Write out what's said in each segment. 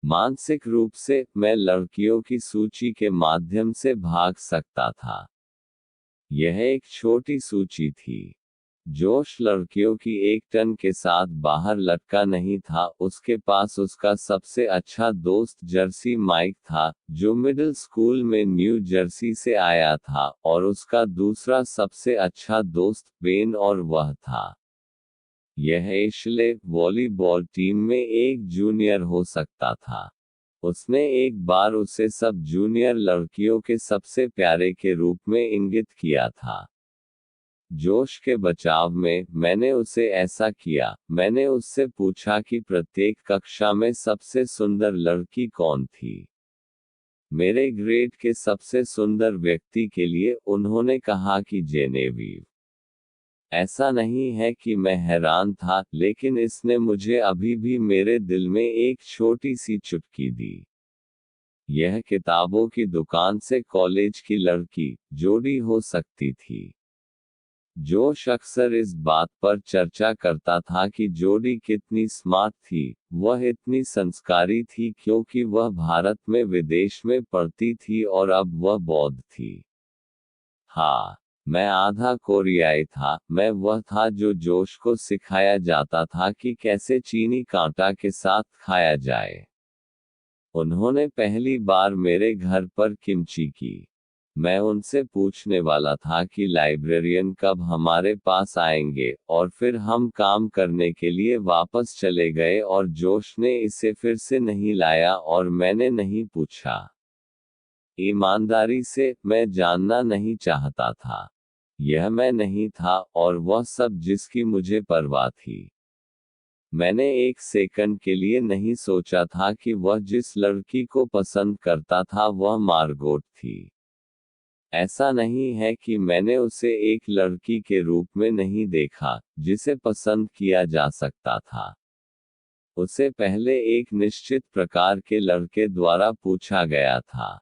मानसिक रूप से मैं लड़कियों की सूची के माध्यम से भाग सकता था। यह एक छोटी सूची थी। जोश लड़कियों की एक टन के साथ बाहर लटका नहीं था। उसके पास उसका सबसे अच्छा दोस्त जर्सी माइक था, जो मिडिल स्कूल में न्यू जर्सी से आया था, और उसका दूसरा सबसे अच्छा दोस्त बेन, और वह था। यह एशले वॉलीबॉल टीम में एक जूनियर हो सकता था। उसने एक बार उसे सब जूनियर लड़कियों के सबसे प्यारे के रूप में इंगित किया था। जोश के बचाव में, मैंने उसे ऐसा किया। मैंने उससे पूछा कि प्रत्येक कक्षा में सबसे सुंदर लड़की कौन थी। मेरे ग्रेड के सबसे सुंदर व्यक्ति के लिए उन्होंने कहा कि जेनेविव। ऐसा नहीं है कि मैं हैरान था, लेकिन इसने मुझे अभी भी मेरे दिल में एक छोटी सी चुटकी दी। यह किताबों की दुकान से कॉलेज की लड़की जोडी हो सकती थी। जोश अक्सर इस बात पर चर्चा करता था कि जोडी कितनी स्मार्ट थी। वह इतनी संस्कारी थी क्योंकि वह भारत में विदेश में पढ़ती थी और अब वह बौद्ध थी। हाँ, मैं आधा कोरियाई था। मैं वह था जो जोश को सिखाया जाता था कि कैसे चीनी कांटा के साथ खाया जाए। उन्होंने पहली बार मेरे घर पर किमची की। मैं उनसे पूछने वाला था कि लाइब्रेरियन कब हमारे पास आएंगे, और फिर हम काम करने के लिए वापस चले गए और जोश ने इसे फिर से नहीं लाया और मैंने नहीं पूछा। ईमानदारी से, मैं जानना नहीं चाहता था। यह मैं नहीं था, और वह सब जिसकी मुझे परवाह थी। मैंने एक सेकंड के लिए नहीं सोचा था कि वह जिस लड़की को पसंद करता था वह मार्गोट थी। ऐसा नहीं है कि मैंने उसे एक लड़की के रूप में नहीं देखा, जिसे पसंद किया जा सकता था। उसे पहले एक निश्चित प्रकार के लड़के द्वारा पूछा गया था।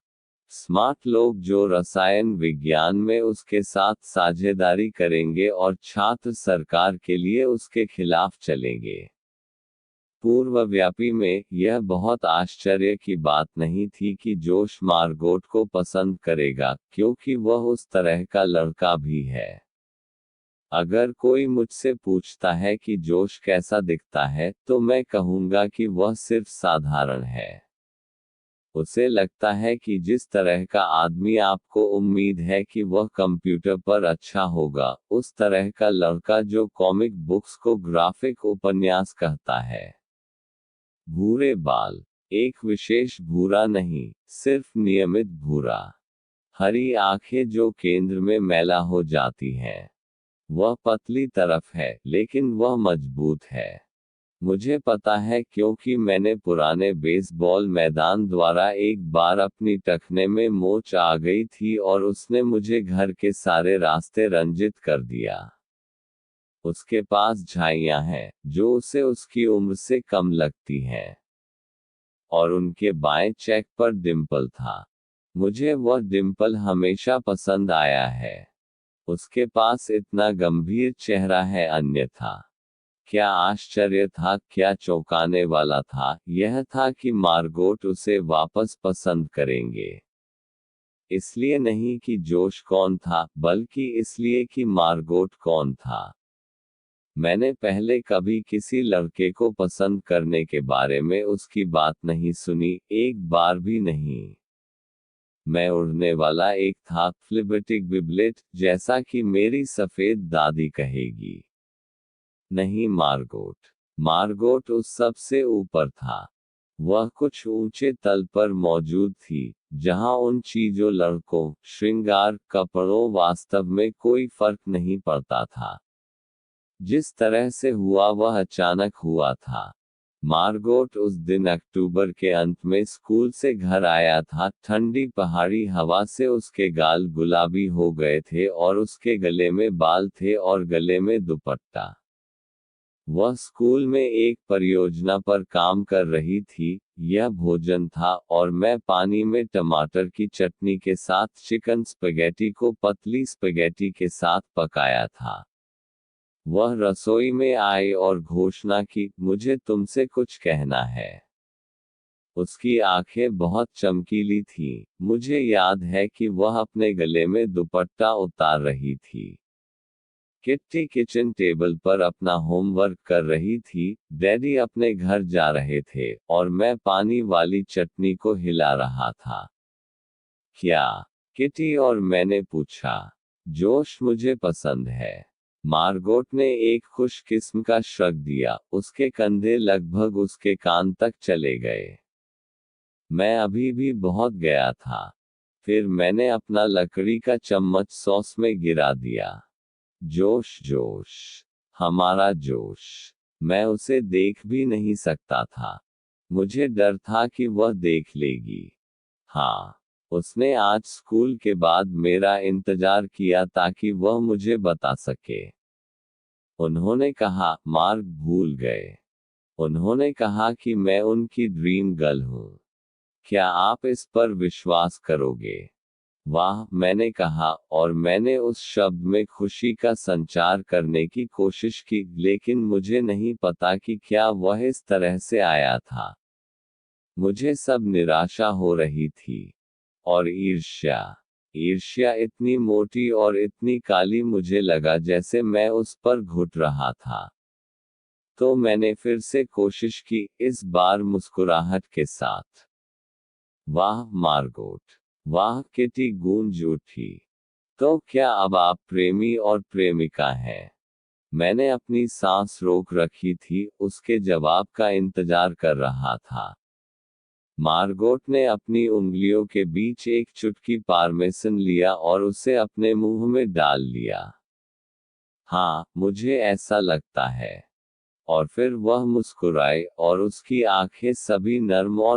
स्मार्ट लोग जो रसायन विज्ञान में उसके साथ साझेदारी करेंगे और छात्र सरकार के लिए उसके खिलाफ चलेंगे। पूर्वव्यापी में, यह बहुत आश्चर्य की बात नहीं थी कि जोश मार्गोट को पसंद करेगा, क्योंकि वह उस तरह का लड़का भी है। अगर कोई मुझसे पूछता है कि जोश कैसा दिखता है, तो मैं कहूंगा कि वह सिर्फ साधारण है। उसे लगता है कि जिस तरह का आदमी आपको उम्मीद है कि वह कंप्यूटर पर अच्छा होगा, उस तरह का लड़का जो कॉमिक बुक्स को ग्राफिक उपन्यास कहता है। भूरे बाल। एक विशेष भूरा नहीं, सिर्फ नियमित भूरा। हरी आंखें जो केंद्र में मैला हो जाती हैं। वह पतली तरफ है, लेकिन वह मजबूत है। मुझे पता है क्योंकि मैंने पुराने बेसबॉल मैदान द्वारा एक बार अपनी टखने में मोच आ गई थी और उसने मुझे घर के सारे रास्ते रंजित कर दिया। उसके पास झाइयां हैं, जो उसे उसकी उम्र से कम लगती हैं। और उनके बाएं चेक पर डिंपल था। मुझे वह डिंपल हमेशा पसंद आया है। उसके पास इतना गंभीर चेहरा है। अन्यथा क्या आश्चर्य था, क्या चौंकाने वाला था, यह था कि मार्गोट उसे वापस पसंद करेंगे। इसलिए नहीं कि जोश कौन था, बल्कि इसलिए कि मार्गोट कौन था। मैंने पहले कभी किसी लड़के को पसंद करने के बारे में उसकी बात नहीं सुनी, एक बार भी नहीं। मैं उड़ने वाला एक था, फ्लिबर्टिक बिबलेट, जैसा कि मेरी सफेद दादी कहेगी। नहीं मार्गोट। मार्गोट उस सब से ऊपर था। वह कुछ ऊंचे तल पर मौजूद थी, जहां उन चीजों, लड़कों, श्रृंगार, कपड़ों, वास्तव में कोई फर्क नहीं पड़ता था। जिस तरह से हुआ वह अचानक हुआ था। मार्गोट उस दिन अक्टूबर के अंत में स्कूल से घर आया था। ठंडी पहाड़ी हवा से उसके गाल गुलाबी हो गए थे और उसके गले में बाल थे और गले में दुपट्टा। वह स्कूल में एक परियोजना पर काम कर रही थी। यह भोजन था, और मैं पानी में टमाटर की चटनी के साथ चिकन स्पगेटी को पतली स्पगेटी के साथ पकाया था। वह रसोई में आई और घोषणा की, मुझे तुमसे कुछ कहना है। उसकी आंखें बहुत चमकीली थीं। मुझे याद है कि वह अपने गले में दुपट्टा उतार रही थी। किट्टी किचन टेबल पर अपना होमवर्क कर रही थी, डैडी अपने घर जा रहे थे, और मैं पानी वाली चटनी को हिला रहा था। क्या? किटी और मैंने पूछा। जोश मुझे पसंद है। मार्गोट ने एक खुश किस्म का श्रग दिया, उसके कंधे लगभग उसके कान तक चले गए। मैं अभी भी बहुत गया था। फिर मैंने अपना लकड़ी का चम्मच सॉस में गिरा दिया। जोश जोश, हमारा जोश। मैं उसे देख भी नहीं सकता था। मुझे डर था कि वह देख लेगी। हाँ, उसने आज स्कूल के बाद मेरा इंतजार किया ताकि वह मुझे बता सके। उन्होंने कहा, मार्ग भूल गए। उन्होंने कहा कि मैं उनकी ड्रीम गर्ल हूँ। क्या आप इस पर विश्वास करोगे? वाह, मैंने कहा, और मैंने उस शब्द में खुशी का संचार करने की कोशिश की, लेकिन मुझे नहीं पता कि क्या वह इस तरह से आया था। मुझे सब निराशा हो रही थी। और ईर्ष्या। ईर्ष्या इतनी मोटी और इतनी काली, मुझे लगा जैसे मैं उस पर घुट रहा था। तो मैंने फिर से कोशिश की, इस बार मुस्कुराहट के साथ। वाह मार्गोट! वाह, किटी गूंज उठी। तो क्या अब आप प्रेमी और प्रेमिका हैं? मैंने अपनी सांस रोक रखी थी, उसके जवाब का इंतजार कर रहा था। मार्गोट ने अपनी उंगलियों के बीच एक चुटकी पार्मेसन लिया और उसे अपने मुंह में डाल लिया। हाँ, मुझे ऐसा लगता है। और फिर वह मुस्कुराई, और उसकी आंखें सभी नर्म और